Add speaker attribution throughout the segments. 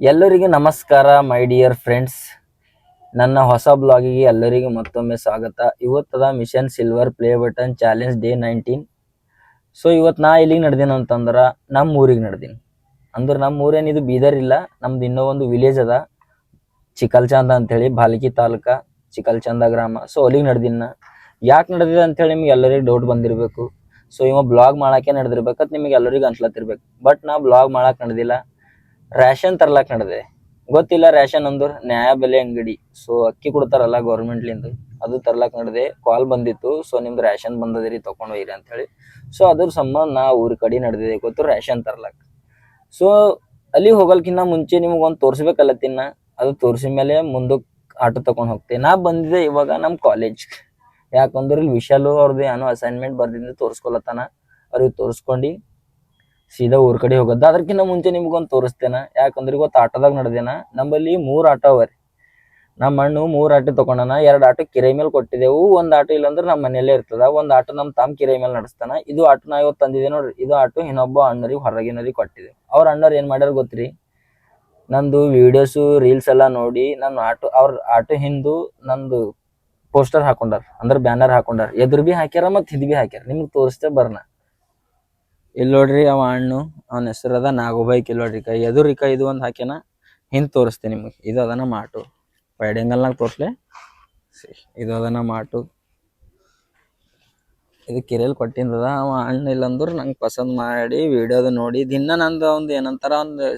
Speaker 1: ಎಲ್ಲರಿಗೂ ನಮಸ್ಕಾರ my dear friends. ನನ್ನ ಹೊಸ ಬ್ಲಾಗಿಗೆ ಎಲ್ಲರಿಗೂ ಮತ್ತೊಮ್ಮೆ ಸ್ವಾಗತ. ಇವತ್ತದ mission silver play button challenge day 19. So ಇವತ್ತು ನಾ ಎಲ್ಲಿಗೆ ನಡೆದೀನಿ ಅಂತಂದ್ರೆ ನಮ್ಮ ಊರಿಗೆ ನಡೆದೀನಿ. ಅಂದ್ರೆ ನಮ್ಮ ಊರೇನಿದು ಬೀದರ್ ಇಲ್ಲ, ನಮ್ದು ಇನ್ನೂ ಒಂದು ವಿಲೇಜ್ ಅದ ಚಿಕಲ್ಚಂದ ಅಂತೇಳಿ, ಬಾಲ್ಕಿ ತಾಲೂಕ ಚಿಕಲ್ಚಂದ ಗ್ರಾಮ. ಸೊ ಅಲ್ಲಿಗೆ ನಡೆದೀನಿ ನಾ. ಯಾಕೆ ನಡೆದಿದೆ ಅಂತೇಳಿ ನಿಮ್ಗೆ ಎಲ್ಲರಿಗೂ ಡೌಟ್ ಬಂದಿರಬೇಕು. ಸೊ ಇವ ಬ್ಲಾಗ್ ಮಾಡಕ್ಕೆ ನಡೆದಿರ್ಬೇಕಂತ ನಿಮಗೆ ಎಲ್ಲರಿಗೂ ಅನ್ಸ್ಲತ್ತಿರ್ಬೇಕು. ಬಟ್ ನಾ ಬ್ಲಾಗ್ ಮಾಡಕ್ಕೆ ನಡೆದಿಲ್ಲ, ರೇಷನ್ ತರ್ಲಾಕ್ ನಡೆದೆ. ಗೊತ್ತಿಲ್ಲ ರೇಷನ್ ಅಂದ್ರೆ ನ್ಯಾಯ ಬೆಲೆ ಅಂಗಡಿ. ಸೊ ಅಕ್ಕಿ ಕೊಡ್ತಾರಲ್ಲ ಗೌರ್ಮೆಂಟ್ಲಿಂದ, ಅದು ತರ್ಲಾಕ್ ನಡೆದೆ. ಕಾಲ್ ಬಂದಿತ್ತು, ಸೊ ನಿಮ್ದು ರೇಷನ್ ಬಂದದಿರಿ ತಗೊಂಡು ಹೋಯ್ರಿ ಅಂತ ಹೇಳಿ. ಸೊ ಅದ್ರ ಸಂಬಂಧ ನಾ ಊರ ಕಡೆ ನಡೆದಿದೆ ಗೊತ್ತು ರೇಷನ್ ತರ್ಲಾಕ್. ಸೊ ಅಲ್ಲಿ ಹೋಗಲ್ಕಿನ್ನ ಮುಂಚೆ ನಿಮ್ಗೆ ಒಂದು ತೋರಿಸ್ಬೇಕಲ್ಲತ್ತಿನ, ಅದು ತೋರಿಸಿದ ಮೇಲೆ ಮುಂದಕ್ಕೆ ಆಟೋ ತಗೊಂಡು ಹೋಗ್ತೇನೆ. ನಾ ಬಂದಿದ್ದೆ ಇವಾಗ ನಮ್ಮ ಕಾಲೇಜ್. ಯಾಕಂದ್ರೆ ಇಲ್ಲಿ ವಿಶಾಲು ಅವ್ರದ್ದು ಏನೋ ಅಸೈನ್ಮೆಂಟ್ ಬರ್ದಿಂದ ತೋರಿಸ್ಕೊಳತ್ತಾನ, ಅವ್ರಿಗೆ ತೋರಿಸ್ಕೊಂಡು ಸೀದಾ ಊರ್ ಕಡೆ ಹೋಗೋದು. ಅದಕ್ಕಿಂತ ಮುಂಚೆ ನಿಮ್ಗೊಂದು ತೋರಿಸ್ತೇನೆ. ಯಾಕಂದ್ರೆ ಇವತ್ತು ಆಟೋದಾಗ ನಡೆದೇನ. ನಮ್ಮಲ್ಲಿ 3 ಆಟೋ ಅವರಿ. ನಮ್ಮ ಅಣ್ಣು 3 ಆಟೋ ತಗೊಂಡನ. 2 ಆಟೋ ಕಿರಾಯಿ ಮೇಲೆ ಕೊಟ್ಟಿದ್ದೆವು. ಒಂದು ಆಟೋ ಇಲ್ಲಾಂದ್ರೆ ನಮ್ಮ ಮನೆಯಲ್ಲೇ ಇರ್ತದ. ಒಂದು ಆಟೋ ನಮ್ಮ ತಮ್ಮ ಕಿರಾಯಿ ಮೇಲೆ ನಡೆಸ್ತಾನ. ಇದು ಆಟೋ ನಾ ಇವತ್ತು ತಂದಿದ್ದೆ ನೋಡ್ರಿ. ಇದು ಆಟೋ ಇನ್ನೊಬ್ಬ ಅಣ್ಣರಿಗೆ ಹೊರಗಿನವ್ರಿಗೆ ಕೊಟ್ಟಿದೆ. ಅವ್ರ ಅಣ್ಣವ್ರು ಏನು ಮಾಡ್ಯಾರ ಗೊತ್ತ್ರಿ, ನಂದು ವಿಡಿಯೋಸು ರೀಲ್ಸ್ ಎಲ್ಲ ನೋಡಿ ನನ್ನ ಅವ್ರ ಆಟೋ ಹಿಂದು ನಂದು ಪೋಸ್ಟರ್ ಹಾಕೊಂಡಾರ, ಅಂದ್ರೆ ಬ್ಯಾನರ್ ಹಾಕೊಂಡಾರ. ಎದುರು ಬಿ ಹಾಕ್ಯಾರ ಮತ್ತು ಹಿಂದ್ ಬಿ ಹಾಕ್ಯಾರ. ನಿಮ್ಗೆ ತೋರಿಸ್ತೇ ಬರ್ನ. ಇಲ್ಲಿ ನೋಡ್ರಿ, ಅವ ಹಣ್ಣು, ಅವನ ಹೆಸರು ಅದ ನಾಗೋಬಾಯಿ. ಕಿಲೋಡ್ರಿ ಕೈ ಎದುರು ಕೈ ಇದು ಒಂದು ಹಾಕ್ಯಾನ. ಹಿಂದೆ ತೋರಿಸ್ತೇನೆ ನಿಮಗೆ. ಇದು ಅದ ನಮ್ಮ ಆಟೋ. ವೈಡ್ ತೋರಿಸ್ಲೆ. ಇದು ಅದ ನಮ್ಮ ಆಟೋ. ಇದು ಕಿರಿಯಲ್ಲಿ ಕೊಟ್ಟಿದ್ದದ. ಅವ ಹಣ್ಣು ಇಲ್ಲಂದ್ರೆ ನಂಗೆ ಪಸಂದ್ ಮಾಡಿ ವಿಡಿಯೋದು ನೋಡಿ ದಿನ ನಂದು ಒಂದು ಏನಂತಾರ ಒಂದು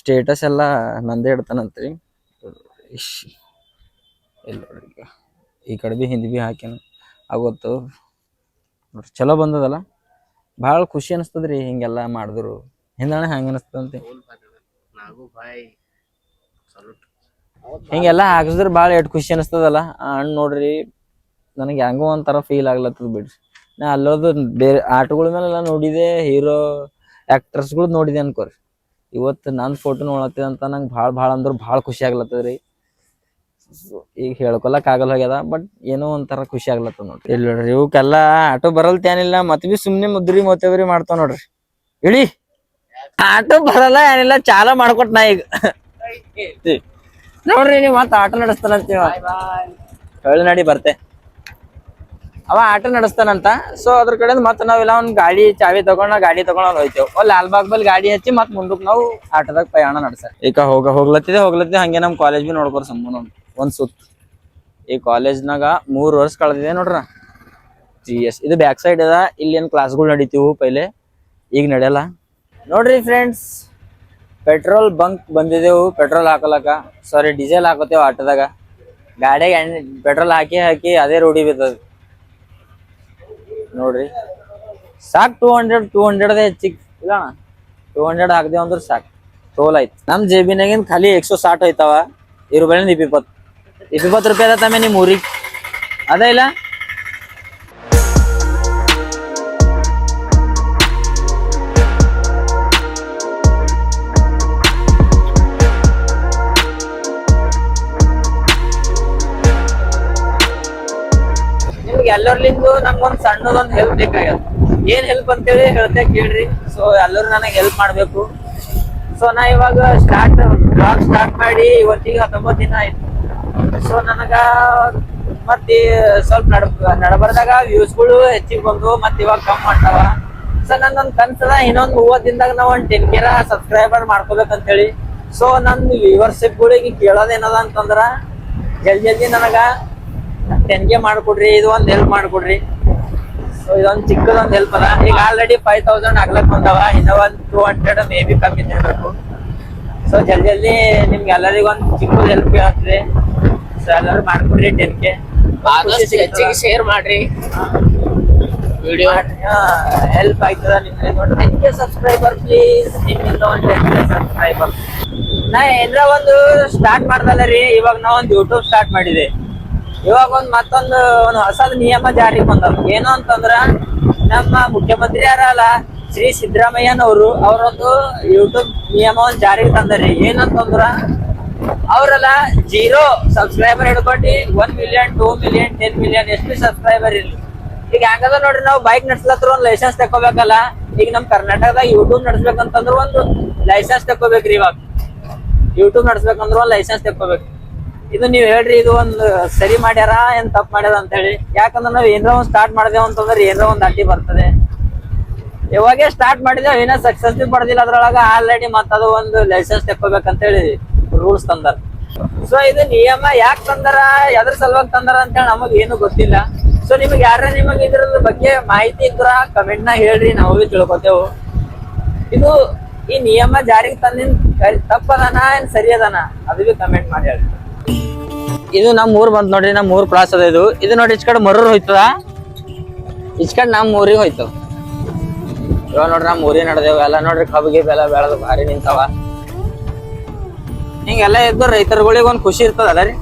Speaker 1: ಸ್ಟೇಟಸ್ ಎಲ್ಲ ನಂದೇ ಇಡ್ತಾನಂತ್ರಿ. ಇಲ್ಲಿ ನೋಡ್ರಿ, ಈ ಕಡೆ ಬಿ ಹಿಂದಿ ಬಿ ಹಾಕ್ಯಾನ. ಆವತ್ತು ನೋಡ್ರಿ ಚಲೋ ಬಂದದಲ್ಲ, ಭಾಳ ಖುಷಿ ಅನಿಸ್ತದ್ರಿ ಹಿಂಗೆಲ್ಲ ಮಾಡಿದ್ರು. ಹಿಂದಣ ಹೆಂಗೆ ಅನಿಸ್ತದಂತೆ ಹಿಂಗೆಲ್ಲ ಹಾಕಿಸಿದ್ರೆ ಭಾಳ ಎಷ್ಟು ಖುಷಿ ಅನಿಸ್ತದಲ್ಲ. ಹಣ್ಣು ನೋಡ್ರಿ, ನನಗೆ ಹೆಂಗೋ ಒಂಥರ ಫೀಲ್ ಆಗ್ಲತ್ತದ ಬಿಡ್ರಿ. ನಾ ಅಲ್ಲೋದು ಬೇರೆ ಆಟಗಳ ಮೇಲೆಲ್ಲ ನೋಡಿದೆ, ಹೀರೋ ಆ್ಯಕ್ಟರ್ಸ್ಗಳು ನೋಡಿದೆ ಅನ್ಕೋರಿ. ಇವತ್ತು ನನ್ನ ಫೋಟೋ ನೋಡತ್ತಿದೆ ಅಂತ ನಂಗೆ ಭಾಳ ಅಂದ್ರೆ ಭಾಳ ಖುಷಿ ಆಗ್ಲತ್ತದ ರೀ. ಈಗ ಹೇಳ್ಕೊಳಕ್ ಆಗಲ್ಲ ಹೋಗ್ಯದ, ಬಟ್ ಏನೋ ಒಂಥರ ಖುಷಿ ಆಗ್ಲತ್ತದ ನೋಡ್ರಿ. ಇಲ್ಲಿ ನೋಡ್ರಿ, ಇವಕ್ಕೆಲ್ಲ ಆಟೋ ಬರಲ್ತೇನಿಲ್ಲ, ಮತ್ತೆ ಬಿ ಸುಮ್ಮನೆ ಮುದ್ರಿ ಮೊತ್ತೇವ್ರಿ ಮಾಡ್ತಾವ ನೋಡ್ರಿ. ಇಳಿ ಆಟೋ ಬರಲ್ಲ ಏನಿಲ್ಲ, ಚಾಲೋ ಮಾಡ್ಕೊಟ್ ನಾ ಈಗ ನೋಡ್ರಿ. ನೀವು ಮತ್ತೆ ಆಟೋ ನಡೆಸ್ತಾನಂತೀವ ಹೇಳಿ ನಡಿ ಬರ್ತೆ. ಅವ ಆಟೋ ನಡೆಸ್ತಾನಂತ. ಸೊ ಅದ್ರ ಕಡೆ ಮತ್ತೆ ನಾವೆಲ್ಲ ಒಂದು ಗಾಡಿ ಚಾವಿ ತಗೊಂಡ್ ಗಾಡಿ ತಗೊಂಡ್ ಹೋಯ್ತೇವ್. ಲಾಲ್ಬಾಗ್ ಬಲ್ ಗಾಡಿ ಹಚ್ಚಿ ಮತ್ತೆ ಮುಂದಕ್ಕೆ ನಾವು ಆಟೋದಾಗ ಪ್ರಯಾಣ ನಡೆಸ್ತಾರೆ. ಈಗ ಹೋಗ್ಲತ್ತಿದೆ ಹಂಗೆ ನಮ್ಮ ಕಾಲೇಜ್ ಬಿ ನೋಡ್ಕೊರ್ ಸಂಬಂಧ ಒಂದ್ ಸುತ್ತ. ಈ ಕಾಲೇಜ್ನಾಗ 3 ವರ್ಷ ಕಳೆದಿದೆ ನೋಡ್ರ. GS ಇದು ಬ್ಯಾಕ್ ಸೈಡ್ ಅದ. ಇಲ್ಲಿ ಏನ್ ಕ್ಲಾಸ್ಗಳು ನಡೀತೀವು ಪೈಲೆ, ಈಗ ನಡೆಯಲ್ಲ ನೋಡ್ರಿ ಫ್ರೆಂಡ್ಸ್. ಪೆಟ್ರೋಲ್ ಬಂಕ್ ಬಂದಿದ್ದೆವು ಪೆಟ್ರೋಲ್ ಹಾಕಲಕ. ಸಾರಿ, ಡೀಸೆಲ್ ಹಾಕೋತೇವ್ ಆಟೋದಾಗ. ಗಾಡಿಗೆ ಪೆಟ್ರೋಲ್ ಹಾಕಿ ಅದೇ ರೋಡಿ ಬಿದ್ದದ ನೋಡ್ರಿ. ಸಾಕ್ 200 ಹೆಚ್ಚಿಗೆ ಇಲ್ಲ 200 ಹಾಕ್ದೇವ್ ಅಂದ್ರೆ ಸಾಕು, ಟೋಲ್ ಆಯ್ತು. ನಮ್ ಜೇಬಿನಾಗಿನ್ ಖಾಲಿ 160 ಹೋಯ್ತಾವ. ಇವ್ರ ಬೆಳೆ 20 ರೂಪಾಯಿ ಅದ ತಮ್ಮ ನಿಮ್ ಊರಿಗೆ ಅದ ಇಲ್ಲ. ನಿಮ್ಗೆ ಎಲ್ಲರ್ಲಿಂದು ನಂಗೊಂದ್ ಸಣ್ಣದೊಂದು ಹೆಲ್ಪ್ ಬೇಕಾಗ್ಯದ. ಏನ್ ಹೆಲ್ಪ್ ಅಂತೇಳಿ ಹೇಳ್ತೆ ಕೇಳ್ರಿ. ಸೊ ಎಲ್ಲರೂ ನನಗೆ ಹೆಲ್ಪ್ ಮಾಡ್ಬೇಕು. ಸೊ ನಾ ಇವಾಗ ಬ್ಲಾಗ್ ಸ್ಟಾರ್ಟ್ ಮಾಡಿ ಇವತ್ತಿಗೆ 19 ದಿನ ಆಯ್ತು. ಸೊ ನನಗ ಮತ್ತೆ ಸ್ವಲ್ಪ ನಡಬರ್ದಾಗ ವ್ಯೂಸ್ಗಳು ಹೆಚ್ಚಿಗೆ ಬಂದು ಮತ್ತೆ ಇವಾಗ ಕಮ್ಮಿ ಮಾಡ್ತಾವ. ಸೊ ನಂದೊಂದು ಕನ್ಸದ, ಇನ್ನೊಂದು 30 ದಿನದಾಗ ನಾವು ಒಂದು 10K ಸಬ್ಸ್ಕ್ರೈಬರ್ ಮಾಡ್ಕೋಬೇಕಂತ ಹೇಳಿ. ಸೊ ನನ್ನ ವ್ಯೂವರ್ಶಿಪ್ಗಳಿಗೆ ಕೇಳೋದೇನದ ಅಂತಂದ್ರ ಜಲ್ದಿ ನನಗ 10K ಮಾಡ್ಕೊಡ್ರಿ, ಇದು ಒಂದು ಹೆಲ್ಪ್ ಮಾಡ್ಕೊಡ್ರಿ. ಸೊ ಇದೊಂದು ಚಿಕ್ಕದೊಂದು ಹೆಲ್ಪ್ ಅದ. ಈಗ ಆಲ್ರೆಡಿ 5000 ಆಗ್ಲಕ್ ಬಂದವ. ಇನ್ನ ಒಂದು 200 ಮೇ ಬಿ ಕಮ್ಮಿ ತಿನ್ಬೇಕು. ಸೊ ಜಲ್ದಿ ನಿಮ್ಗೆ ಎಲ್ಲರಿಗೂ ಒಂದು ಚಿಕ್ಕದ ಹೆಲ್ಪ್ ಆಗ್ತದೆ. ಸೊ ಎಲ್ಲರೂ ಮಾಡ್ಕೊಡ್ರಿ 10K.
Speaker 2: ಹೆಚ್ಚಿಗೆ ಶೇರ್ ಮಾಡ್ರಿ ವಿಡಿಯೋ,
Speaker 1: ಹೆಲ್ಪ್ ಆಯ್ತದ ನಿಮ್ಗೆ. ನೋಡಿ 10K ಸಬ್ಸ್ಕ್ರೈಬರ್ ಪ್ಲೀಸ್. ನಿಮ್ಮಿಂದ ಒಂದು 10K ಸಬ್ಸ್ಕ್ರೈಬರ್. ನಾ ಏನಾರ ಒಂದು ಸ್ಟಾರ್ಟ್ ಮಾಡ್ದಲ್ಲ ರೀ. ಇವಾಗ ನಾ ಒಂದು ಯೂಟ್ಯೂಬ್ ಸ್ಟಾರ್ಟ್ ಮಾಡಿದೆ. ಇವಾಗ ಮತ್ತೊಂದು ಹೊಸದ ನಿಯಮ ಜಾರಿಗೆ ಬಂದವ್. ಏನು ಅಂತಂದ್ರ, ನಮ್ಮ ಮುಖ್ಯಮಂತ್ರಿ ಯಾರಲ್ಲ ಶ್ರೀ ಸಿದ್ದರಾಮಯ್ಯನವರು ಅವರೊಂದು ಯೂಟ್ಯೂಬ್ ನಿಯಮ ಒಂದು ಜಾರಿಗೆ ತಂದ್ರಿ. ಏನಂತಂದ್ರ ಅವರೆಲ್ಲ 0 ಸಬ್ಸ್ಕ್ರೈಬರ್ ಹಿಡ್ಕೊಂಡು 1 ಮಿಲಿಯನ್ 2 ಮಿಲಿಯನ್ 10 ಮಿಲಿಯನ್ ಎಷ್ಟು ಸಬ್ಸ್ಕ್ರೈಬರ್ ಇರ್ಲಿ. ಈಗ ಹೆಂಗದ ನೋಡ್ರಿ, ನಾವು ಬೈಕ್ ನಡ್ಸ್ಲತ್ರ ಒಂದು ಲೈಸೆನ್ಸ್ ತಕೋಬೇಕಲ್ಲ. ಈಗ ನಮ್ ಕರ್ನಾಟಕದಾಗ ಯೂಟ್ಯೂಬ್ ನಡ್ಸ್ಬೇಕಂತಂದ್ರ ಒಂದು ಲೈಸೆನ್ಸ್ ತಕೋಬೇಕ್ರಿ. ಇವಾಗ ಯೂಟ್ಯೂಬ್ ನಡ್ಸ್ಬೇಕಂದ್ರ ಒಂದ್ ಲೈಸೆನ್ಸ್ ತೆಕ್ಕೋಬೇಕು. ಇದು ನೀವ್ ಹೇಳ್ರಿ ಇದು ಒಂದ್ ಸರಿ ಮಾಡ್ಯಾರ ಏನ್ ತಪ್ಪು ಮಾಡ್ಯಾರ ಅಂತ ಹೇಳಿ. ಯಾಕಂದ್ರ ನಾವ್ ಏನಾರ ಒಂದ್ ಸ್ಟಾರ್ಟ್ ಮಾಡಿದೇವ್ ಅಂತಂದ್ರೆ ಏನಾರ ಒಂದ್ ಅಡ್ಡಿ ಬರ್ತದೆ. ಇವಾಗೇ ಸ್ಟಾರ್ಟ್ ಮಾಡಿದೇವ್ ಏನೋ ಸಕ್ಸಸ್ ಪಡೆದಿಲ್ಲ ಅದ್ರೊಳಗ ಆಲ್ರೆಡಿ ಮತ್ತದು ಒಂದು ಲೈಸೆನ್ಸ್ ತೆಕ್ಕೋಬೇಕಂತ ಹೇಳಿ ರೂಲ್ಸ್ ತಂದಾರ. ಸೊ ಇದು ನಿಯಮ ಯಾಕೆ ತಂದಾರ, ಎದ್ರ ಸಲುವಾಗಿ ತಂದಾರ ಅಂತ ಹೇಳಿ ನಮಗ್ ಏನು ಗೊತ್ತಿಲ್ಲ. ಸೊ ನಿಮ್ಗೆ ಯಾರ ನಿಮಗೆ ಇದ್ರ ಬಗ್ಗೆ ಮಾಹಿತಿ ಇದ್ರ ಕಮೆಂಟ್ ನ ಹೇಳ್ರಿ, ನಾವು ತಿಳ್ಕೊತೇವು. ಇದು ಈ ನಿಯಮ ಜಾರಿಗೆ ತಂದಿನ್ ತಪ್ಪದಾನ ಏನ್ ಸರಿ ಅದಾನ ಅದು ಬಿ ಕಮೆಂಟ್ ಮಾಡಿ ಹೇಳ್ರಿ. ಇದು ನಮ್ ಊರ್ ಬಂತ್ ನೋಡ್ರಿ, ನಮ್ ಊರ್ ಕ್ರಾಸ್ ಅದ. ಇದು ನೋಡಿ ಇಚ್ ಕಡೆ ಮರೂರ್ ಹೋಯ್ತದ, ಇಚ್ ಕಡೆ ನಮ್ ಊರಿಗೆ ಹೋಯ್ತವ. ಇವಾಗ ನೋಡ್ರಿ ನಮ್ ಊರಿಗೆ ನಡೆದೇವ ಎಲ್ಲ ನೋಡ್ರಿ, ಕಬ್ಬಿಗೆ ಬೆಲ್ಲ ಬೆಳೆದು ಭಾರಿ ನಿಂತಾವ. ಹಿಂಗೆಲ್ಲ ಇದ್ದು ರೈತರುಗಳಿಗೆ ಒಂದ್ ಖುಷಿ ಇರ್ತದಲ್ಲ ರೀ.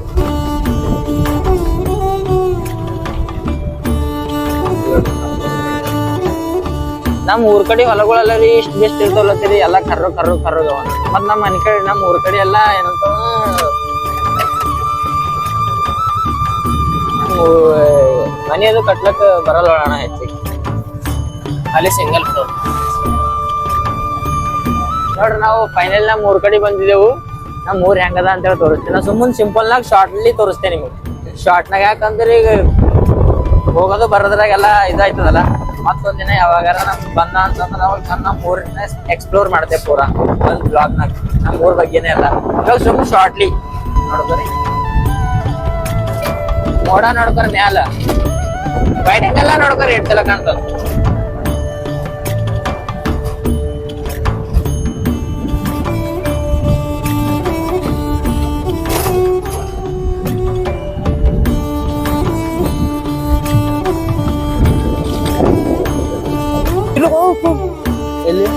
Speaker 1: ನಮ್ ಊರ್ ಕಡೆ ಹೊಲಗಳೆಲ್ಲ ರೀ ಇಷ್ಟ ಬೆಸ್ಟ್ ಇರ್ತವಲ್ಲತ್ತೀರಿ, ಎಲ್ಲಾ ಕರ್ರು ಕರ್ರು ಕರ್ರು. ಮತ್ ನಮ್ ಮನೆ ಕಡೆ ನಮ್ ಊರ್ ಕಡೆ ಎಲ್ಲಾ ಏನಂತ ಮನೆ ಅದು ಕಟ್ಲಕ್ ಬರಲ್ಲ ಅಣ್ಣ ಹೆಚ್ಚಿಗೆ,
Speaker 2: ಅಲ್ಲಿ ಸಿಂಗಲ್ ಫ್ಲೋರ್.
Speaker 1: ನೋಡ್ರಿ ನಾವು ಫೈನಲ್ ನಮ್ ಊರ್ ಕಡೆ ಬಂದಿದ್ದೆವು. ನಮ್ ಊರ್ ಹೆಂಗದ ಅಂತ ಹೇಳಿ ತೋರಿಸ್ತೀನಿ. ನಾ ಸುಮ್ಮನೆ ಸಿಂಪಲ್ ನಾಗ ಶಾರ್ಟ್ಲಿ ತೋರಿಸ್ತೇನೆ ನಿಮ್ಗೆ. ಶಾರ್ಟ್ನಾಗ ಯಾಕಂದ್ರೆ ಈಗ ಹೋಗೋದು ಬರೋದ್ರಾಗ ಎಲ್ಲ ಇದಾಯ್ತದಲ್ಲ. ಮತ್ತೊಂದ್ ದಿನ ಯಾವಾಗಾರ ನಮ್ ಬಂದ ಅಂತಂದ್ರೆ ನಾವು ನಮ್ ಊರಿನ ಎಕ್ಸ್ಪ್ಲೋರ್ ಮಾಡ್ತೇವೆ ಪೂರಾ ಒಂದ್ ಬ್ಲಾಗ್ನಾಗ, ನಮ್ ಊರ್ ಬಗ್ಗೆನೇ ಎಲ್ಲ. ಇವಾಗ ಸುಮ್ಮನೆ ಶಾರ್ಟ್ಲಿ ನೋಡ್ಕೊರಿ, ಮೋಡ ನೋಡ್ಕೊರಿ, ಮ್ಯಾಲ ವೈಟಿಂಗ್ ಎಲ್ಲ ನೋಡ್ಕೊರಿ, ಎಷ್ಟು ಸಲ ಕಾಣ್ತದ. ಎಲ್ಲಿ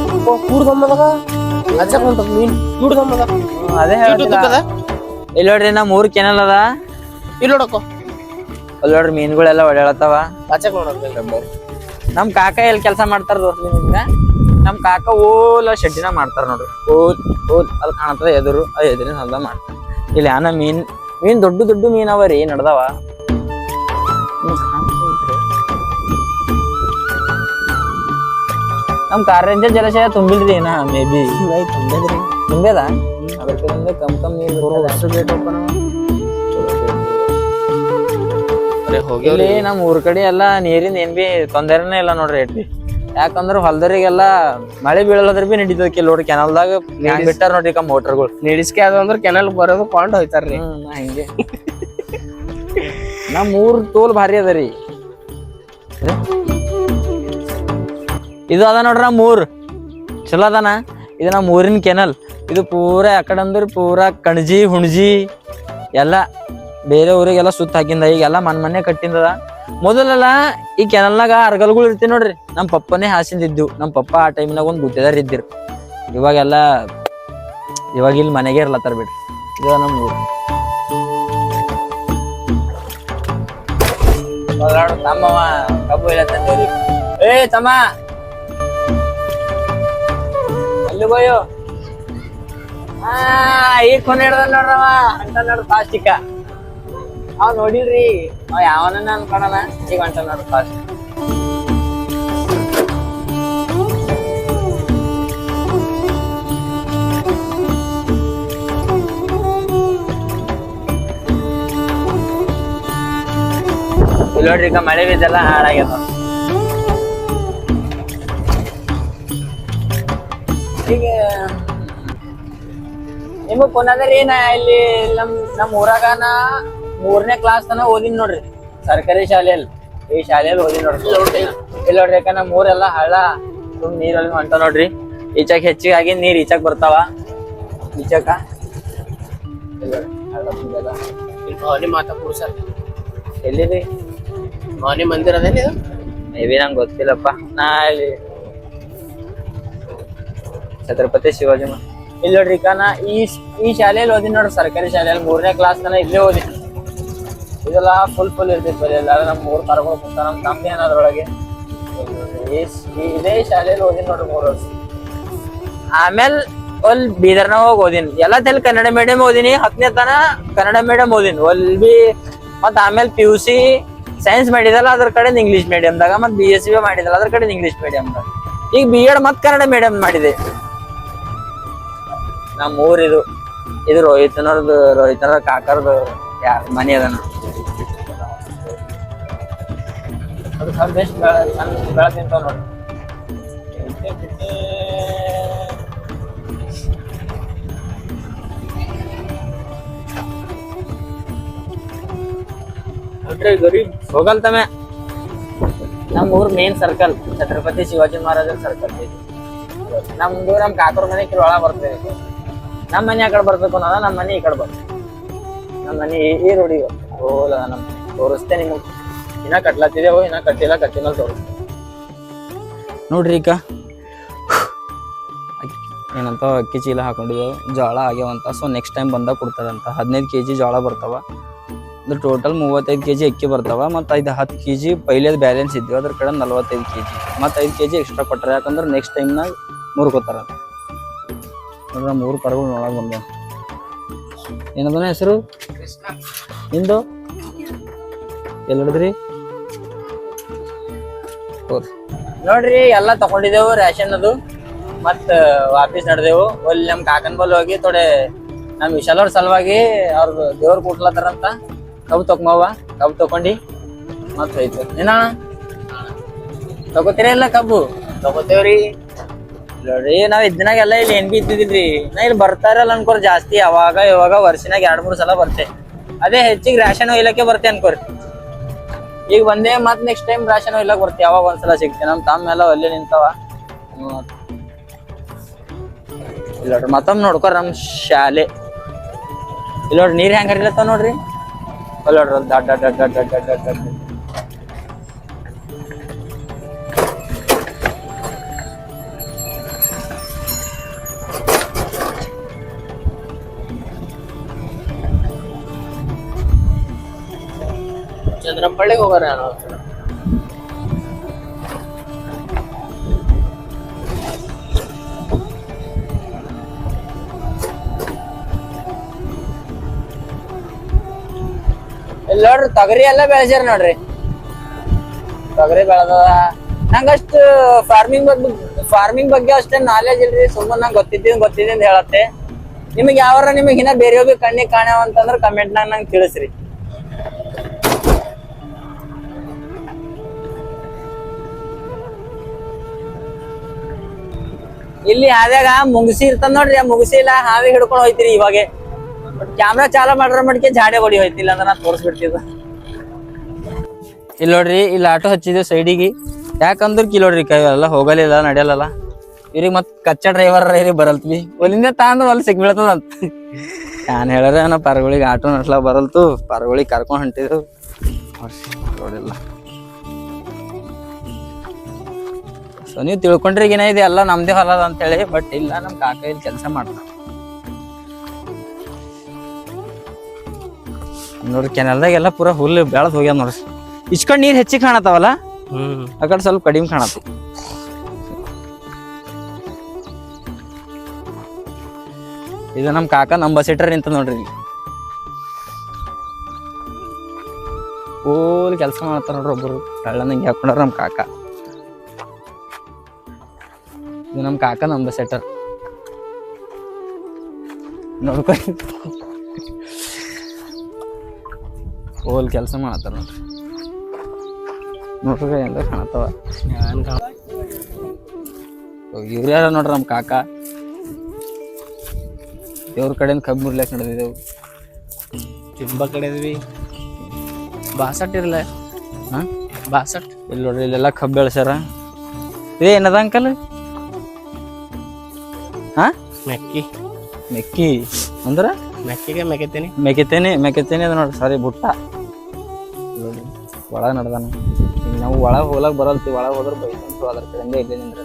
Speaker 1: ಅದೇ ಇಲ್ಲಿ ನೋಡ್ರಿ ನಮ್ ಊರ್ ಕೆನಲ್ ಅದ,
Speaker 2: ಇಲ್ಲಿ ನೋಡಕೋ,
Speaker 1: ಅಲ್ಲಿ ನೋಡ್ರಿ ಮೀನುಗಳೆಲ್ಲ ಓಡಾಡತ್ತಾವ.
Speaker 2: ಆಚೆಗೆ ನೋಡೋದು.
Speaker 1: ನಮ್ ಕಾಕ ಎಲ್ಲಿ ಕೆಲಸ ಮಾಡ್ತಾರ ದೋಸ್ತ ನಿಮ್ಗ? ನಮ್ ಕಾಕ ಓಲ್ ಶೆಡ್ಡಿನ ಮಾಡ್ತಾರ ನೋಡ್ರಿ. ಓಲ್ ಅಲ್ಲಿ ಕಾಣತ್ತದ ಎದುರು, ಆ ಎದುರಿನ ಹೊಲ್ದ ಮಾಡ್ತಾರ. ಇಲ್ಲಿ ಯಾನ ಮೀನ್ ದೊಡ್ಡ ದೊಡ್ಡ ಮೀನ್ ಅವರಿ ನಡ್ದಾವ. ನಮ್ ಕಾರಂಜ ಜಲಾಶಯ ತುಂಬಿಲ್ರಿ ಏನ ಮೇ ಬಿ ತುಂಬೇದ, ಅದ್ರ ಕಡೆಯಿಂದ ಕಮ್ ಇಲ್ಲಿ ನಮ್ ಊರ್ ಕಡೆ ಎಲ್ಲಾ ನೀರಿನ ಏನ್ ಬಿ ತೊಂದರೆನೇ ಇಲ್ಲ ನೋಡ್ರಿ. ಏಟ್ ಬಿ ಯಾಕಂದ್ರ ಹೊಲ್ದರಿಗೆಲ್ಲಾ ಮಳೆ ಬೀಳೋದ್ರ ಬಿ ನಡೀತದ. ನೋಡ್ರಿ ಕೆನಲ್ದಾಗ ಬಿಟ್ಟಾರ ನೋಡ್ರಿ ಮೋಟರ್ಗಳು.
Speaker 2: ನೀಡಿಸ್ಕೆ ಅದು ಅಂದ್ರೆ ಕೆನಲ್ ಬರೋದು ಕೊಂಡು ಹೋಯ್ತಾರ್ರಿ.
Speaker 1: ಹಂಗೆ ನಮ್ ಊರ್ ತೋಲ್ ಭಾರಿ ಅದರಿ. ಇದು ಅದ ನೋಡ್ರಿ ನಮ್ ಊರ್ ಚಲೋ ಅದಾನ. ಇದು ನಮ್ ಊರಿನ ಕೆನಲ್. ಇದು ಪೂರಾ ಯಾಕಡೆ ಅಂದ್ರ ಪೂರಾ ಕಣಜಿ ಹುಣಜಿ ಎಲ್ಲ ಬೇರೆ ಊರಿಗೆಲ್ಲ ಸುತ್ತ ಹಾಕಿಂದ. ಈಗೆಲ್ಲ ಮನೆ ಕಟ್ಟಿಂದದ. ಮೊದಲೆಲ್ಲ ಈ ಕೆನಲ್ನಾಗ ಅರ್ಗಲ್ಗಳು ಇರ್ತಿ ನೋಡ್ರಿ, ನಮ್ ಪಪ್ಪನೇ ಹಾಸಿಂದಿದ್ದು. ನಮ್ ಪಪ್ಪ ಆ ಟೈಮ್ನಾಗ ಒಂದ್ ಗುತ್ತೇದಾರ ಇದ್ದಿರು. ಇವಾಗ ಇಲ್ಲಿ ಮನೆಗೆ ಇರ್ಲತ್ತಾರ ಬಿಡ್ರಿ. ಇದು ನಮ್ ಊರು. ತಮ್ಮವ ಕಬ್ಬು ಹೇಳತ್ತಂದೇವ್ರಿ. ಏ ತಮ್ಮ ಅಲ್ಲಿಗೋಯೋ ಈಗ ಕೊನೆ ಹಿಡ್ದ ನೋಡ್ರವ ಅಂತ ನೋಡ್ರಿ ಫಾಸ್ಟಿಕ. ಅವ್ ನೋಡಿಲ್ರಿ, ಅವ್ ಯಾವನ ಅನ್ಕೊಳನ ಈಗ ಹೊಂಟ ನೋಡ್ರಿ ಫಾಸ್ಟ್. ಇಲ್ಲಿ ನೋಡ್ರಿ ಈಗ ಮಳೆ ಬಿದ್ದೆಲ್ಲ ಹಾಳಾಗ್ಯದ. ಈಗ ನಿಮಗ್ ಕೊನದ್ರಿ ನಾ ಇಲ್ಲಿ ನಮ್ ಊರಾಗನ 3ನೇ ಕ್ಲಾಸ್ ತನ ಓದಿನ್ ನೋಡ್ರಿ ಸರ್ಕಾರಿ ಶಾಲೆಯಲ್ಲಿ. ಈ ಶಾಲೆಯಲ್ಲಿ ಓದಿನ್ ನೋಡ್ರಿ. ಇಲ್ಲಿ ನೋಡ್ರಿ ಯಾಕ ನಮ್ ಊರೆಲ್ಲ ಹಳ್ಳ ಸುಮ್ ನೀರಲ್ಲಿ ಹೊಂಟ ನೋಡ್ರಿ. ಈಚಕ್ ಹೆಚ್ಚಿಗೆ ಆಗಿ ನೀರ್ ಈಚಕ್ ಬರ್ತಾವ. ಈಚಕ
Speaker 2: ಭವಾನಿ ಮಾತಾ ಪುರುಷರ್
Speaker 1: ಎಲ್ಲಿರಿ?
Speaker 2: ಭವಾನಿ ಮಂದಿರ ಅದೇನಿ?
Speaker 1: ಮೇಬಿ ನಂಗೆ ಗೊತ್ತಿಲ್ಲಪ್ಪ. ನಾ ಇಲ್ಲಿ ಛತ್ರಪತಿ ಶಿವಾಜಿ ಇಲ್ಲಿ ನೋಡ್ರಿ ನಾ ಈ ಶಾಲೆಯಲ್ಲಿ ಓದಿನ ನೋಡ್ರಿ, ಸರ್ಕಾರಿ ಶಾಲೆಯಲ್ಲಿ 3ನೇ ಕ್ಲಾಸ್ ತನ ಇಲ್ಲೇ ಓದಿನ. ಇದೆಲ್ಲ ಫುಲ್ ಇರ್ತೈತಿ ಬರೀ. ಎಲ್ಲ ನಮ್ 3 ಕರ್ಕೊಂಡು ಕುಂತ ನಮ್ ತಮ್ಮಿ ಅನ್ನೋದ್ರೊಳಗೆ ಇದೇ ಶಾಲೆಯಲ್ಲಿ ಓದಿನ ನೋಡ್ರಿ 3 ವರ್ಷ. ಆಮೇಲೆ ಅಲ್ಲಿ ಬೀದರ್ನಾಗ ಹೋಗಿ ಓದಿನಿ. ಎಲ್ಲ ತಲೆ ಕನ್ನಡ ಮೀಡಿಯಂ ಓದಿನಿ. 10ನೇ ತನ ಕನ್ನಡ ಮೀಡಿಯಂ ಓದಿನಿ ಅಲ್ಲಿ ಬಿ. ಮತ್ ಆಮೇಲೆ PUC ಸೈನ್ಸ್ ಮಾಡಿದಲ್ಲ ಅದ್ರ ಕಡೆ ಇಂಗ್ಲಿಷ್ ಮೀಡಿಯಂದಾಗ. ಮತ್ BSc ಮಾಡಿದಲ್ಲ ಅದ್ರ ಕಡೆ ಇಂಗ್ಲಿಷ್ ಮೀಡಿಯಂದಾಗ. ಈಗ B.Ed ಮತ್ ಕನ್ನಡ ಮೀಡಿಯಂ ಮಾಡಿದೆ. ನಮ್ಮ ಊರಿದು ಇದು ರೋಹಿತನರ ಕಾಕರ್ದು ಯಾರ ಮನೆ ಅದನ ಅದು ಸ್ವಲ್ಪ ಎಷ್ಟು ಬೆಳ ತಿಂತಾವ ನೋಡ್ರಿ. ಗರೀಬ್ ಹೋಗಲ್ ತಮ್ಮ ನಮ್ಮ ಊರ್ ಮೇನ್ ಸರ್ಕಲ್ ಛತ್ರಪತಿ ಶಿವಾಜಿ ಮಹಾರಾಜರ ಸರ್ಕಲ್ ಐತಿ. ನಮ್ದು ನಮ್ ಕಾಕೂರ್ ಮನೆ ಕಿಲ್ ಒಳಗ ಬರ್ತೇವೆ. ನಮ್ಮ ಮನೆ ಆ ಕಡೆ ಬರ್ಬೇಕು ಅನ್ನೋದ, ನಮ್ಮ ಮನೆ ಈ ಕಡೆ ಬರ್ತದೆ. ನಮ್ಮ ಮನೆ ಈ ರೋಡಿಗೆ ಹೋಗಲ್ಲ. ನಮ್ ತೋರಿಸ್ತೇ ನಿಮಗ್. ಇನ್ನ ಕಟ್ಲತ್ತಿದೇವು, ಇನ್ನ ಕಟ್ಟಿಲ್ಲ, ಕಟ್ಟಿನಲ್ಲಿ ತೋರಿಸ್ತೇವೆ ನೋಡ್ರಿ. ಈಗ ಏನಂತ ಅಕ್ಕಿ ಚೀಲ ಹಾಕೊಂಡಿದ್ದೇವೆ, ಜೋಳ ಆಗ್ಯಾವಂತ. ಸೊ ನೆಕ್ಸ್ಟ್ ಟೈಮ್ ಬಂದಾಗ ಕೊಡ್ತಾರಂತ. 15 kg ಜೋಳ ಬರ್ತಾವ, ಅಂದ್ರೆ ಟೋಟಲ್ 35 kg ಅಕ್ಕಿ ಬರ್ತಾವ. ಮತ್ತು 10 kg ಪೈಲೇದ್ ಬ್ಯಾಲೆನ್ಸ್ ಇದ್ದೀವಿ, ಅದ್ರ ಕಡೆ 45 kg ಮತ್ತು 5 kg ಎಕ್ಸ್ಟ್ರಾ ಕೊಟ್ಟಾರ. ಯಾಕಂದ್ರೆ ನೆಕ್ಸ್ಟ್ ಟೈಮ್ನಾಗ ಮುರ್ಕೋತಾರ. ನೋಡ್ರಿ 3 ಪರಗಳು ನೋಡಕ್ ಬಂದ. ಏನದನ ಹೆಸರು ನಿಂದು? ಎಲ್ಲಿ ಹಿಡಿದ್ರಿ ನೋಡ್ರಿ. ಎಲ್ಲ ತಗೊಂಡಿದ್ದೇವು ರೇಷನ್ ಅದು. ಮತ್ತ ವಾಪಸ್ ನಡೆದೆವು. ಅಲ್ಲಿ ನಮ್ ಕಾಕನ್ ಬಲ್ ಹೋಗಿ ಥೋಡೆ ನಮ್ ವಿಶಾಲ್ ಅವ್ರ ಸಲುವಾಗಿ ಅವ್ರದ್ದು ದೇವ್ರ ಕೊಟ್ಲತ್ತಾರಂತ ಕಬ್ಬು ತಗೊಂಬವ. ಕಬ್ಬು ತಗೊಂಡಿ ಮತ್ ಹೋಯ್ತು. ಏನ ತಗೋತೀರ ಇಲ್ಲ ಕಬ್ಬು? ತಗೋತೇವ್ರಿ. ನೋಡ್ರಿ ನಾವ್ ಇದ್ನಾಗೆಲ್ಲ ಇಲ್ಲಿ ಏನ್ ಬಿ ಇದ್ದಿದ್ರಿ. ನಾ ಇಲ್ಲಿ ಬರ್ತಾರಲ್ಲ ಅನ್ಕೋರ್ ಜಾಸ್ತಿ. ಅವಾಗ ಇವಾಗ ವರ್ಷನಾಗ 2-3 ಸಲ ಬರ್ತೆ. ಅದೇ ಹೆಚ್ಚಿಗೆ ರೇಷನ್ ಒಯ್ಲಕ್ಕೆ ಬರ್ತೆ ಅನ್ಕೋರಿ. ಈಗ ಬಂದೆ ಮತ್ ನೆಕ್ಸ್ಟ್ ಟೈಮ್ ರೇಷನ್ ಒಯ್ಲಕ್ ಬರ್ತಿ. ಅವಾಗ ಒಂದ್ಸಲ ಸಿಗ್ತೇನೆ. ನಮ್ ತಮ್ಮ ಎಲ್ಲ ಅಲ್ಲೇ ನಿಂತಾವ. ಇಲ್ಲ ನೋಡ್ರಿ ಮತ್ತೊಮ್ಮೆ ನೋಡ್ಕೊರ ನಮ್ ಶಾಲೆ. ಇಲ್ಲ ನೋಡ್ರಿ ನೀರ್ ಹೆಂಗ್ ಹರಿಲತ್ತಾವ ನೋಡ್ರಿ. ಅಲ್ಲ ನೋಡ್ರಿ ದಡ್ ದಡ್ ದಡ್ ದಡ್ ದಡ್ ದಡ್ ದಡ್.
Speaker 2: ಚಂದ್ರಂಪಳ್ಳಿಗೆ ಹೋಗೋಣ.
Speaker 1: ಇಲ್ಲಿ ನೋಡ್ರಿ ತೊಗರಿ ಎಲ್ಲ ಬೆಳೆಸ್ಯಾರ ನೋಡ್ರಿ. ತೊಗರಿ ಬೆಳೆದ. ನಂಗಷ್ಟು ಫಾರ್ಮಿಂಗ್ ಬಗ್ಗೆ ಅಷ್ಟೇ ನಾಲೆಜ್ ಇಲ್ರಿ. ಸುಮ್ಮನೆ ನಂಗೆ ಗೊತ್ತಿದ್ದ ಅಂತ ಹೇಳತ್ತೆ. ನಿಮಗೆ ಯಾವಾರ ನಿಮಗೆ ಇನ್ನ ಬೇರೆ ಬಿ ಕಣ್ಣಿಗೆ ಕಾಣ್ಯಾವ ಅಂತಂದ್ರೆ ಕಮೆಂಟ್ನಾಗ ನಂಗೆ ತಿಳಿಸ್ರಿ. ಇಲ್ಲಿ ಹಾದ್ಯಾಗ ಮುಗಿಸಿ ಇರ್ತದ ನೋಡ್ರಿ. ಆ ಮುಗಿಸಿ ಇಲ್ಲ ಹಾವಿ ಹಿಡ್ಕೊಂಡು ಹೋಯ್ತಿರಿ. ಇವಾಗ ಕ್ಯಾಮ್ರಾ ಚಾಲೂ ಮಾಡ್ರ ಮಟ್ಕೆ ಜಾಡೆ ಹೊಡಿ ಹೋಯ್ತಿಲ್ಲ ಅಂದ್ರೆ ನಾ ತೋರಿಸ್ಬಿಡ್ತಿದ್ದ. ಇಲ್ಲಿ ನೋಡ್ರಿ ಇಲ್ಲಿ ಆಟೋ ಹಚ್ಚಿದೇವ್ ಸೈಡಿಗೆ. ಯಾಕಂದ್ರೆ ಕಿಲೋಡ್ರಿ ಕೈ ಎಲ್ಲ ಹೋಗಲಿಲ್ಲ, ನಡೆಯಲ್ಲ. ಇವ್ರಿಗೆ ಮತ್ ಕಚ್ಚಾ ಡ್ರೈವರ್ ಬರಲ್ತ್ವಿ. ಒಲಿಂದ ತಾಂದ್ರ ಅಲ್ಲಿ ಸಿಗ್ಬೀಳ್ತದಂತ. ನಾನ್ ಹೇಳ್ರೆ ನಾ ಪರಗಳಿಗೆ ಆಟೋ ನಡ್ಸ್ಲಾ ಬರಲ್ತು. ಪರಗಳಿಗೆ ಕರ್ಕೊಂಡ್ ಹೊಂಟಿದ್ರು ನೋಡಿಲ್ಲ. ಸೊ ನೀವು ತಿಳ್ಕೊಂಡ್ರಿ ಏನ ಇದೆ ಎಲ್ಲ ನಮ್ದೇ ಹೊಲ ಅಂತ ಹೇಳಿ. ಬಟ್ ಇಲ್ಲ, ನಮ್ ಕಾಕ ಇಲ್ಲಿ ಕೆಲಸ ಮಾಡ್ತಾರ ನೋಡ್ರಿ. ಕೆನಲ್ದಾಗೆಲ್ಲ ಪೂರಾ ಹುಲ್ಲು ಬೆಳದ್ ಹೋಗ್ಯಾವ ನೋಡ್ರಿ. ಇಚ್ಕೊಂಡ್ ನೀರ್ ಹೆಚ್ಚಿಗೆ ಕಾಣತಾವಲ್ಲ, ಆ ಕಡೆ ಸ್ವಲ್ಪ ಕಡಿಮೆ ಕಾಣತ್ತ. ಇದು ನಮ್ ಕಾಕ ಅಂಬಾಸಿಡರ್ ನಿಂತ ನೋಡ್ರಿ. ಇಲ್ಲಿ ಓಲ್ ಕೆಲಸ ಮಾಡ್ತಾರ ನೋಡ್ರಿ. ಒಬ್ಬರು ಕಳ್ಳನಂಗೆ ಹಾಕೊಂಡ್ರ ನಮ್ ಕಾಕ. ಇದು ನಮ್ ಕಾಕನ ಅಂಬಾಸಿಡರ್ ನೋಡ್ಕೊ. ಓಲ್ ಕೆಲಸ ಮಾಡತ್ತಾರ ನೋಡ್ರಿ. ನೋಡ್ರಿ ಎಲ್ಲ ಕಾಣತಾವ. ಇವ್ರ್ಯಾರ ನೋಡ್ರಿ ನಮ್ ಕಾಕ. ದೇವ್ರ ಕಡೆಯಿಂದ ಕಬ್ಬು ಮುರ್ಲಾಕ್ ನಡೆದಿದ್ದೆವು.
Speaker 2: ತುಂಬಾ ಕಡೆ ಇದ್ವಿ. ಬಾಸಟ್ ಇರಲ್ಲ. ಬಾಸಟ್
Speaker 1: ಇಲ್ಲಿ ನೋಡ್ರಿ ಇಲ್ಲೆಲ್ಲ ಕಬ್ಬು ಬೆಳೆಸ್ಯಾರ. ಇದೇ ಏನದ ಅಂಕಲ್? ಮೆಕ್ಕಿ ಅಂದ್ರ
Speaker 2: ಮೆಕ್ಕಿಗೆ
Speaker 1: ಮೆಕೆತೇನೆ ಅದ ನೋಡ್ರಿ. ಸಾರಿ ಬುಟ್ಟ ನೋಡ್ರಿ ಒಳಗ ನಡ್ದಾನ. ಈಗ ನಾವು ಒಳಗೆ ಹೋಗ್ಲಾಕ್ ಬರಲ್ತಿ. ಒಳಗೆ ಹೋದ್ರ ಬೈತಂತು. ಅದ್ರ ಕಡೆಯಿಂದ ಇಲ್ಲೇ ನಿಂದ್ರ.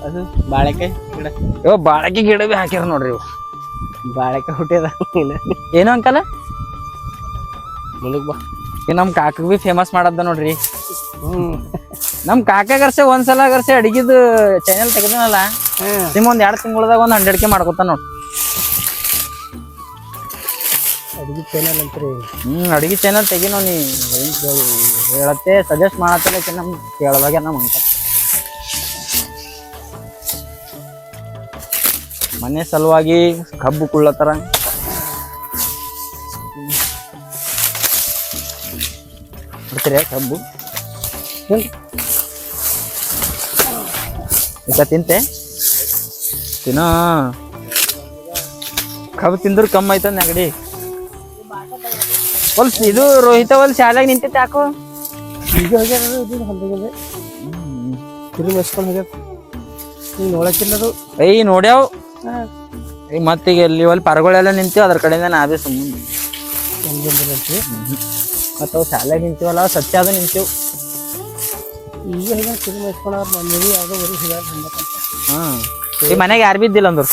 Speaker 2: ಅದು ಬಾಳೆಕಾಯಿ ಗಿಡ.
Speaker 1: ಇವ ಬಾಳಕಿ ಗಿಡ ಬಿ ಹಾಕ್ಯಾರ ನೋಡ್ರಿ. ಇವು
Speaker 2: ಬಾಳೆಕಾಯಿ ಹುಟ್ಟಿದ
Speaker 1: ಏನು ಅಂಕಲ್?
Speaker 2: ಮುಂದಕ್ಕೆ ಬಾ.
Speaker 1: ಈಗ ನಮ್ ಕಾಕಗ್ ಬಿ ಫೇಮಸ್ ಮಾಡದ್ದ ನೋಡ್ರಿ. ನಮ್ ಕಾಕಾಗರ್ಸೆ ಒಂದ್ಸಲ ಅಡಿಗೆದು ಚಾನೆಲ್ ತೆಗ್ದನಲ್ಲ, ನಿಮ್ 1-2 ತಿಂಗಳದಾಗ 100K ಮಾಡ್ಕೊತಾನ ನೋಡ್ರಿ.
Speaker 2: ಅಡಿಗೆ ಚಾನಲ್ ಅಂತ್ರಿ.
Speaker 1: ಅಡಿಗೆ ಚಾನಲ್ ತೆಗಿನೋ. ನೀ ಹೇಳತ್ತೆ ಸಜೆಸ್ಟ್ ಮಾಡತ್ತೆ ನಮ್ ಕೇಳದಾಗ ನಮ್ ಅಂತ. ಮನೆ ಸಲುವಾಗಿ ಕಬ್ಬು ಕುಳ್ಳತ್ತಾರ. ಬಿಡ್ತೀರಿ ಕಬ್ಬು ಈಗ ತಿಂತೆ ತಿನ್ನೋ ಕಬ್ಬು ತಿಂದ್ರೆ ಕಮ್ಮಿ ಆಯ್ತದ ನೆಗಡಿ ಹೊಲ್ಸ್ ಇದು ರೋಹಿತ ಹೊಲ್ ಶಾಲೆಗೆ ನಿಂತೈತೆ ಯಾಕೋ
Speaker 2: ಈಗ ಹೋಗ್ಯಾರ ಇದು ಹೊಲ್ದಾಗದೆ ತಿರುಗಿ ಮೆಸ್ಕೊಂಡು ಹೋಗ್ಯಾರ ನೀವು ನೋಡಕ್ಕಿಲ್ಲದು
Speaker 1: ಏಯ್ ನೋಡ್ಯಾವ್ ಈಗ ಮತ್ತೀಗ ಇಲ್ಲಿ ಅಲ್ಲಿ ಪರಗಳೆಲ್ಲ ನಿಂತೀವಿ ಅದ್ರ ಕಡೆಯಿಂದ ನಾವೇ ಸುಮ್ಮನೆ
Speaker 2: ಬಂದಿರಂತೆ
Speaker 1: ಮತ್ತು ಅವು ಶಾಲೆಗೆ ನಿಂತೀವಲ್ಲ ಸತ್ಯ ಅದು ನಿಂತೀವಿ
Speaker 2: ಈಗ ಹೋಗ್ಯಾರ ತಿರುಗಿ ಮೆಸ್ಕೊಂಡವ್ರ ಮನೇಲಿ ಯಾವುದೋ ಬರೀ ಹೋಗ್ಯಾರ ಹಂಗಂತ
Speaker 1: ಹಾಂ ಈ ಮನೆಗೆ ಯಾರು ಬಿದ್ದಿಲ್ಲ ಅಂದ್ರು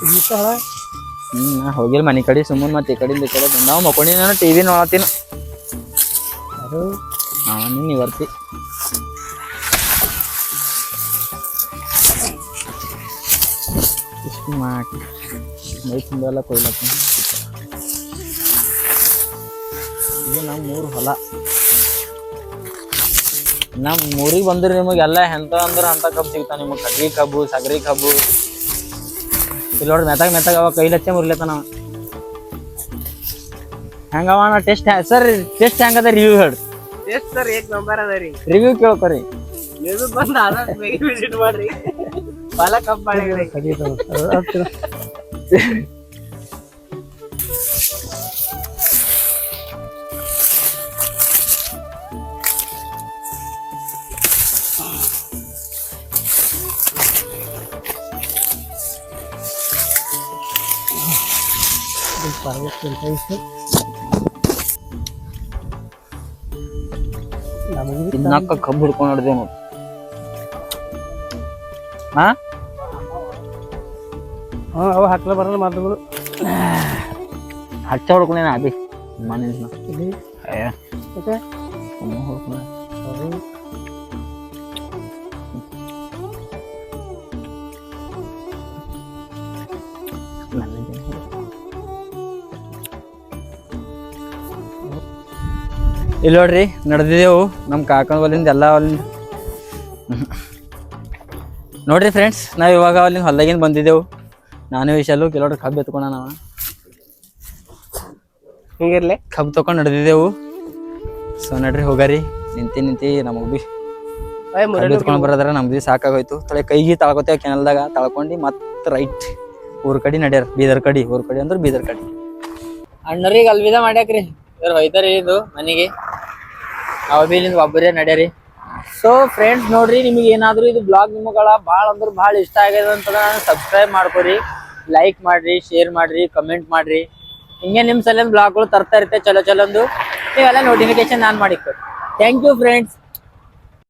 Speaker 2: ಈಗ ಹಳ
Speaker 1: ನಾ ಹೋಗಿಲ್ಲ ಮನೆ ಕಡೆ ಸುಮ್ಮನೆ ಮತ್ತೆ ಈ ಕಡೆಯಿಂದ ಈ ಕಡೆ ನಾವು ಮಕ್ಕೊಂಡಿ ನಾನು ಟಿ ವಿ ನೋಡತ್ತೀನಿ
Speaker 2: ಅದು
Speaker 1: ನೀನು ಇವರ್ತಿ ಇಷ್ಟು ಮಾಡಿ ಮೈ ತುಂಬೆಲ್ಲ ಕೊಯ್ಲತ್ತ ಇದು ನಮ್ಮ ಮೂರು ಹೊಲ ನಮ್ಮ ಊರಿಗೆ ಬಂದ್ರೆ ನಿಮಗೆಲ್ಲ ಎಂತ ಅಂದ್ರೆ ಅಂತ ಕಬ್ಬು ಸಿಗ್ತಾವ ನಿಮಗೆ ಕಟ್ಗಿ ಕಬ್ಬು ಸಗರಿ ಕಬ್ಬು ಇಲ್ಲಿ ನೋಡಿ ಮೆತ್ತಾಗ ಅವ ಕೈಲಿ ಹಚ್ಚೆ ಮುರ್ಲತ್ತ ನಾವು ಹೆಂಗವ ನಾ ಟೆಸ್ಟ್ ಸರ್ ಟೆಸ್ಟ್ ಹೆಂಗದ ರಿವ್ಯೂ ಹೇಳಿ
Speaker 2: ಎಷ್ಟು ಸರ್ ಏಕ್ ನಂಬರ್ ಅದ ರೀ
Speaker 1: ರಿವ್ಯೂ ಕೇಳ್ಕೊರಿ
Speaker 2: ನೀವು ಬಂದು ಆದ ವಿಸಿಟ್ ಮಾಡ್ರಿ ಹೊಲ ಕಬ್ಬು ಬಾಳೆ ಕಡಿತಾವ
Speaker 1: ತಿನ್ನಕ್ಕ ಕಬ್ಬು ಹಿಡ್ಕೊಂಡು ನೋಡಿದೆ ನೋಡಿ ಹಾ
Speaker 2: ಹಾಂ ಅವು ಹಾಕ್ಲ ಬರಲ್ಲ ಮಾತುಗಳು
Speaker 1: ಹಚ್ಚ ಹೊಡ್ಕೊಂಡೇನ ಅಭಿ ಮನೇನ
Speaker 2: ಇಲ್ಲಿ ಮತ್ತೆ
Speaker 1: ಹೊಡ್ಕೊಂಡ
Speaker 2: ಅವರು
Speaker 1: ಇಲ್ಲಿ ನೋಡ್ರಿ ನಡೆದಿದ್ದೆವು ನಮ್ಮ ಕಾಕನ ಹೊಲಿಂದ ಎಲ್ಲ ಹೊಲಿಂದ ನೋಡ್ರಿ ಫ್ರೆಂಡ್ಸ್ ನಾವು ಇವಾಗ ಅಲ್ಲಿಂದ ಹೊಲ್ದಾಗಿಂದ ಬಂದಿದ್ದೆವು ನಾನು ವಿಶಾಲು ಕೆಲವ್ರು ಕಬ್ಬು ಎತ್ಕೊಂಡ ನಾವು
Speaker 2: ಹಿಂಗಿರ್ಲಿ
Speaker 1: ಕಬ್ಬು ತೊಗೊಂಡು ನಡೆದಿದ್ದೆವು ಸೊ ನಡ್ರಿ ಹೋಗಾರಿ ನಿಂತಿ ನಮಗೆ ಭೀ ಕಬ್ಬು ಎತ್ಕೊಂಡು ಬರೋದ್ರ ನಮ್ಗೆ ಭೀ ಸಾಕಾಗೋಯ್ತು ತಲೆ ಕೈಗೆ ತಳ್ಕೊತೇವೆ ಕೆನಲ್ದಾಗ ತಳ್ಕೊಂಡು ಮತ್ತೆ ರೈಟ್ ಊರ್ ಕಡೆ ನಡ್ಯಾರ ಬೀದರ್ ಕಡೆ ಊರ್ ಕಡೆ ಅಂದ್ರೆ ಬೀದರ್ ಕಡೆ ಅಣ್ಣರಿಗೆ ಅಲ್ವಿದ ಮಾಡ್ಯಾಕ್ರಿ ಇವ್ರು ಹೋಯ್ತಾರಿ ಇದು ಮನೆಗೆ ಅವ ಬಿ ನಿಂದ ಒಬ್ಬರೇ ನಡ್ಯಾರಿ ಸೊ ಫ್ರೆಂಡ್ಸ್ ನೋಡ್ರಿ ನಿಮಗೆ ಏನಾದ್ರು ಇದು ಬ್ಲಾಗ್ ನಿಮಗಳ ಭಾಳ ಅಂದ್ರೆ ಭಾಳ ಇಷ್ಟ ಆಗ್ಯದ ಅಂತಂದ್ರೆ ಸಬ್ಸ್ಕ್ರೈಬ್ ಮಾಡ್ಕೊರಿ ಲೈಕ್ ಮಾಡ್ರಿ ಶೇರ್ ಮಾಡ್ರಿ ಕಮೆಂಟ್ ಮಾಡ್ರಿ ಹಿಂಗೆ ನಿಮ್ಮ ಸಲ ಬ್ಲಾಗ್ಗಳು ತರ್ತಾ ಇರುತ್ತೆ ಚಲೋ ಅಂದು ನೀವೆಲ್ಲ ನೋಟಿಫಿಕೇಶನ್ ಆನ್ ಮಾಡಿಕೊಡಿ ಥ್ಯಾಂಕ್ ಯು ಫ್ರೆಂಡ್ಸ್.